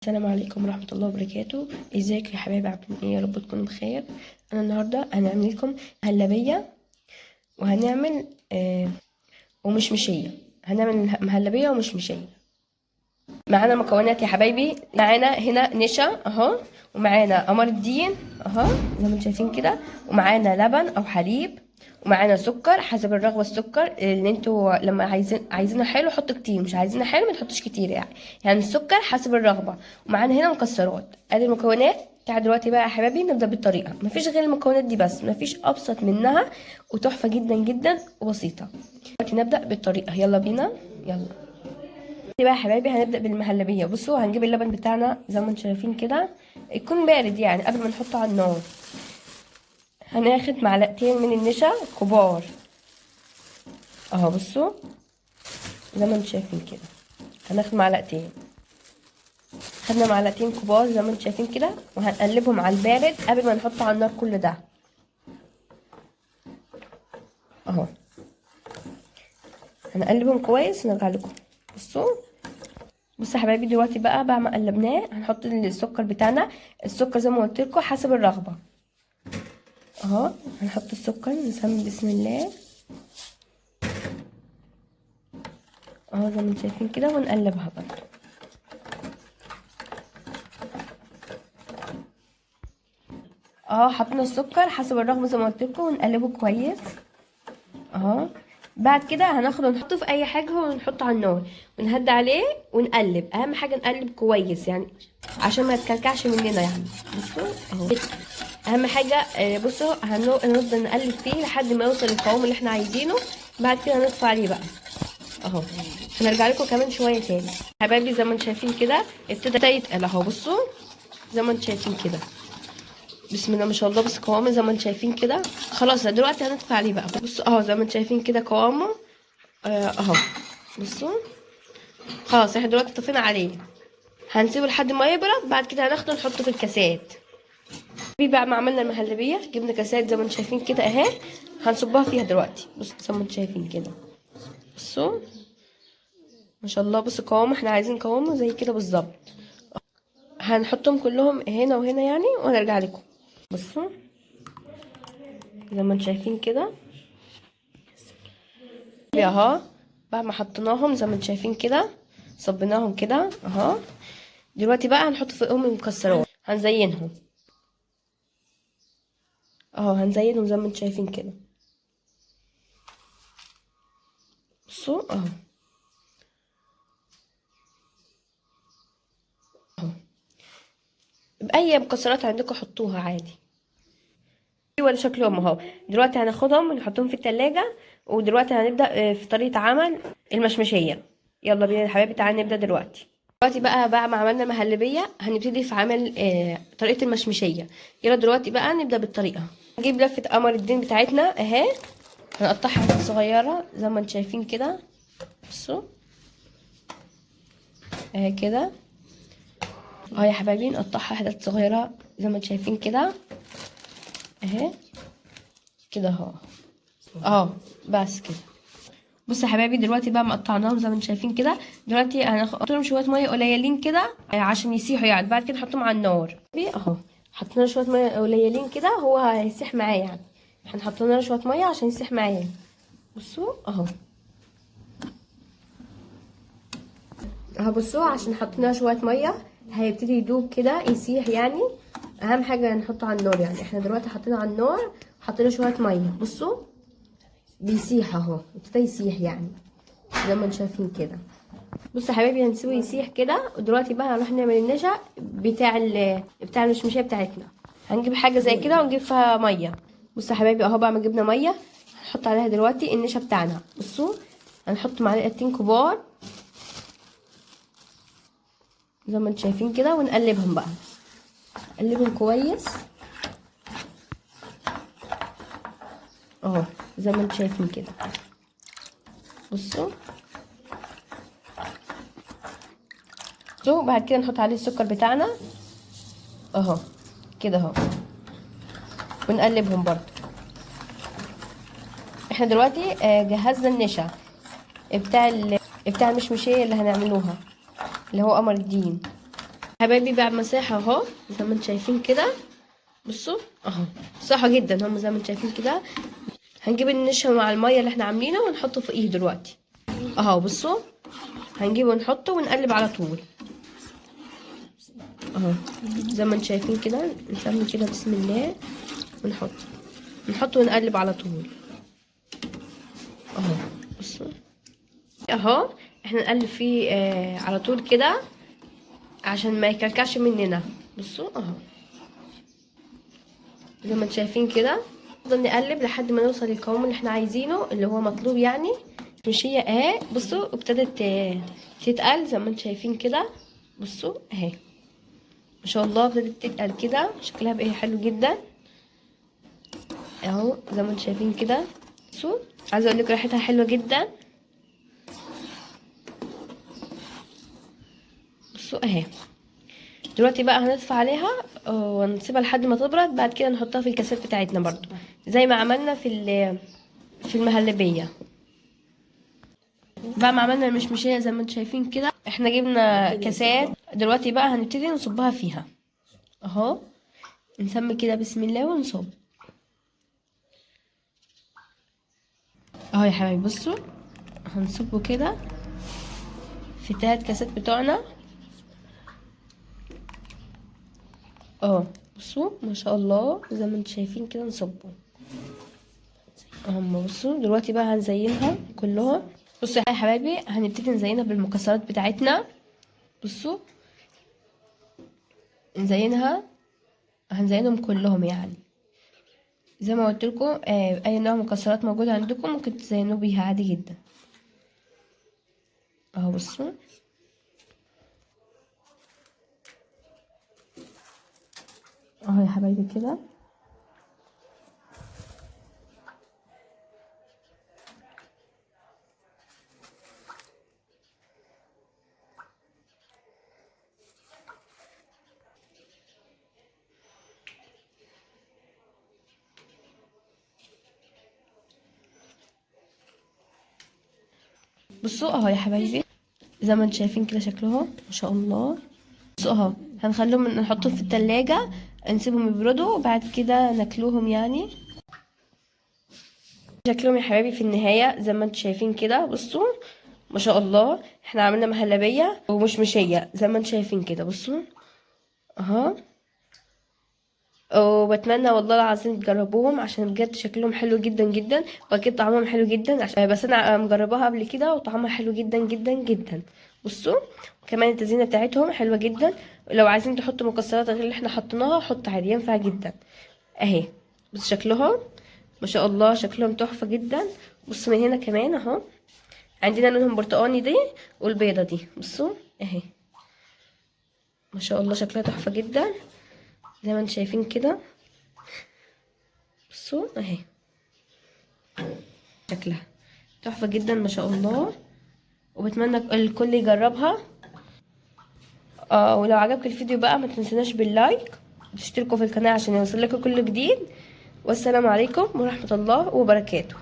السلام عليكم ورحمة الله وبركاته. ازيك يا حبايبي؟ عاملين ايه؟ يا رب تكونوا بخير. انا النهاردة هنعمل لكم مهلبية، وهنعمل ومشمشية. هنعمل مهلبية ومشمشية. معانا مكونات يا حبايبي. معانا هنا نشا اهو، ومعانا قمر الدين اهو زي ما انتم شايفين كده، ومعانا لبن او حليب، ومعانا سكر حسب الرغبه. السكر اللي انتوا لما عايزينه حلو حطوا كتير، مش عايزينه حلو ما تحطوش كتير يعني السكر حسب الرغبه. ومعانا هنا مكسرات. ادي المكونات. تعالوا دلوقتي بقى يا حبايبي نبدا بالطريقه. مفيش غير المكونات دي بس، مفيش ابسط منها، وتحفه جدا جدا وبسيطه. دلوقتي نبدا بالطريقه، يلا بينا يلا. بقى يا حبايبي هنبدا بالمهلبيه. بصوا هنجيب اللبن بتاعنا زي ما انتم شايفين كده، يكون بارد يعني قبل ما نحطه على النار. هناخد معلقتين من النشا كبار اهو، بصوا زي ما انتم شايفين كده. هناخد معلقتين، خدنا معلقتين كبار زي ما انتم شايفين كده، وهنقلبهم على البارد قبل ما نحطه على النار كل ده اهو. هنقلبهم كويس ونرجع لكم. بصوا يا حبايبي دلوقتي بقى ما قلبناه هنحط السكر بتاعنا. السكر زي ما قلت لكم حسب الرغبه اهو. هنحط السكر، نسمي بسم الله اهو زي ما انتم شايفين كده، ونقلبها برضه اهو. حطينا السكر حسب الرغبه زي ما قلت لكم، ونقلبه كويس اهو. بعد كده هناخده نحطه في اي حاجه ونحطه على النار ونهدي عليه ونقلب. اهم حاجه نقلب كويس يعني عشان ما يتكلكعش مننا يعني. بصوا اهو، اهم حاجه بصوا هنفضل نقلب فيه لحد ما يوصل القوام اللي احنا عايزينه. بعد كده هنطفي عليه بقى اهو. هنرجع لكم كمان شويه تاني حبايبي. زي ما انتم شايفين كده ابتدى يتقل اهو. بصوا زي ما انتم شايفين كده، بسم الله ما شاء الله. بس قوامه زي ما انتم شايفين كده. خلاص دلوقتي هنطفي عليه بقى. بصوا اهو زي ما انتم شايفين كده قوامه اهو. بصوا خلاص احنا دلوقتي طفينا عليه. هنسيبه لحد ما يبرد. بعد كده هناخده نحطه في الكاسات. بعد ما عملنا المهلبيه جبنا كاسات زي ما انتم شايفين كده اهي. هنصبها فيها دلوقتي. بصوا زي ما انتم شايفين كده. بصوا ما شاء الله. بصوا قوامه، احنا عايزين قوامه زي كده بالظبط. هنحطهم كلهم هنا وهنا يعني ونرجع لكم. بصوا زي ما انتم شايفين كده اهو. بعد ما حطيناهم زي ما انتم شايفين كده، صبيناهم كده اهو. دلوقتي بقى هنحط فوقهم المكسرات، هنزينهم اهو. هنزينهم زي ما انتم شايفين كده. بصوا اهو اهو. بأي مكسرات عندكم حطوها عادي ولا شكلهم اهو. دلوقتي هناخدهم ونحطهم في التلاجة. ودلوقتي هنبدأ في طريقة عمل المشمشية. يلا بينا يا حبايبي تعالى نبدأ دلوقتي. دلوقتي بقى بعد ما عملنا مهلبية هنبتدي في عمل طريقة المشمشية. يلا دلوقتي بقى نبدأ بالطريقة. نجيب لفة قمر الدين بتاعتنا اهي، هنقطعها حتت صغيرة زي ما انتم شايفين كده. بصوا اهي كده اهو يا حبايبي. نقطعها حتت صغيرة زي ما انتم شايفين كده اهي كده اهو اهو. بس كده. بصوا يا حبايبي دلوقتي بقى مقطعناهم زي ما انتم شايفين كده. دلوقتي هنحط لهم شويه ميه قليلين كده عشان يسيحوا يعني. بعد كده نحطهم على النار اهو. حطينا شويه ميه قليلين كده، هو هيسيح معايا يعني. احنا حطينا له شويه ميه عشان يسيح معايا. بصوا اهو اهو. بصوا عشان حطينا شويه ميه هيبتدي يدوب كده يسيح يعني. اهم حاجه نحطه على النار يعني. احنا دلوقتي حطينا على النار، حطينا شويه ميه. بصوا بيسيح اهو، ابتدى يسيح يعني زي ما انتم شايفين كده. بصوا يا حبايبي هنسيبه يسيح كده. ودلوقتي بقى هنروح نعمل النشا بتاع المشمشيه بتاعتنا. هنجيب حاجه زي كده ونجيب فيها ميه. بصوا يا حبايبي اهو بقى ما جبنا ميه، هنحط عليها دلوقتي النشا بتاعنا. بصوا هنحط معلقتين كبار زي ما انتم شايفين كده، ونقلبهم بقى. نقلبهم كويس اهو زي ما انتم شايفين كده. بصوا بعد كده نحط عليه السكر بتاعنا اهو كده اهو، ونقلبهم برضو. احنا دلوقتي جهزنا النشا بتاع المشمشيه اللي هنعملوها، اللي هو قمر الدين. حبايبي بعد مساحة اهو زي ما انتم شايفين كده. بصوا اهو صح جدا، هم زي ما انتم شايفين كده. هنجيب النشا مع المية اللي احنا عاملينه ونحطه فوقيه دلوقتي اهو. بصوا هنجيبه ونحطه ونقلب على طول اهو زي ما انتم شايفين كده. نسمي كده بسم الله ونحطه ونقلب على طول اهو. بصوا اهو احنا نقلب فيه على طول كده عشان ما يكلكعش مننا. بصوا اهو زي ما انتم شايفين كده. نفضل نقلب لحد ما نوصل للقوام اللي احنا عايزينه اللي هو مطلوب يعني. مش هي اهي. بصوا ابتدت تتقل زي ما انتم شايفين كده. بصوا اهي ما شاء الله ابتدت تتقل كده، شكلها بقى حلو جدا اهو زي ما انتم شايفين كده. بصوا عايزه اقول لكم ريحتها حلوه جدا. بصوا اهي. دلوقتي بقى هنطفي عليها ونسيبها لحد ما تبرد. بعد كده نحطها في الكاسات بتاعتنا برضو زي ما عملنا في المهلبيه. بعد ما عملنا المشمشيه زي ما انتم شايفين كده، احنا جبنا كاسات. دلوقتي بقى هنبتدي نصبها فيها اهو. نسمي كده بسم الله ونصب اهو يا حبايبي. بصوا هنصبه كده في 3 كاسات بتوعنا اه. بصوا ما شاء الله زي ما انتم شايفين كده نصبه اهم. بصوا دلوقتي بقى هنزينها كلها. بصوا يا حبايبي هنبتدي نزينها بالمكسرات بتاعتنا. بصوا هنزينهم كلهم يعني زي ما قلت لكم. اي نوع مكسرات موجود عندكم ممكن تزينوا بيها عادي جدا اهو. بصوا اهو يا حبايبي كده. بصوا اهو يا حبايبي زي ما انتم شايفين كده شكلهم ما شاء الله. بصوا اهو هنخليهم نحطهم في التلاجة نسيبهم يبردوا وبعد كده ناكلوهم يعني. شكلهم يا حبايبي في النهاية زي ما انتم شايفين كده. بصوا ما شاء الله احنا عملنا مهلبية ومشمشية زي ما انتم شايفين كده. بصوا اهو. وبتمنى والله العظيم تجربوهم عشان بجد شكلهم حلو جدا جدا واكيد طعمهم حلو جدا. عشان بس انا مجرباها قبل كده وطعمها حلو جدا جدا جدا. بصوا كمان التزيينه بتاعتهم حلوه جدا. لو عايزين تحطوا مكسرات غير اللي احنا حطيناها حط عادي ينفع جدا اهي. بس شكلهم ما شاء الله شكلهم تحفه جدا. بصوا من هنا كمان اهو عندنا لونهم برتقاني دي والبيضه دي. بصوا اهي ما شاء الله شكلها تحفه جدا زي ما انتم شايفين كده. بصوا اهي شكلها تحفه جدا ما شاء الله. وبتمنى الكل يجربها. ولو عجبك الفيديو بقى ما تنسوناش باللايك وتشتركوا في القناه عشان يوصل لكم كل جديد. والسلام عليكم ورحمه الله وبركاته.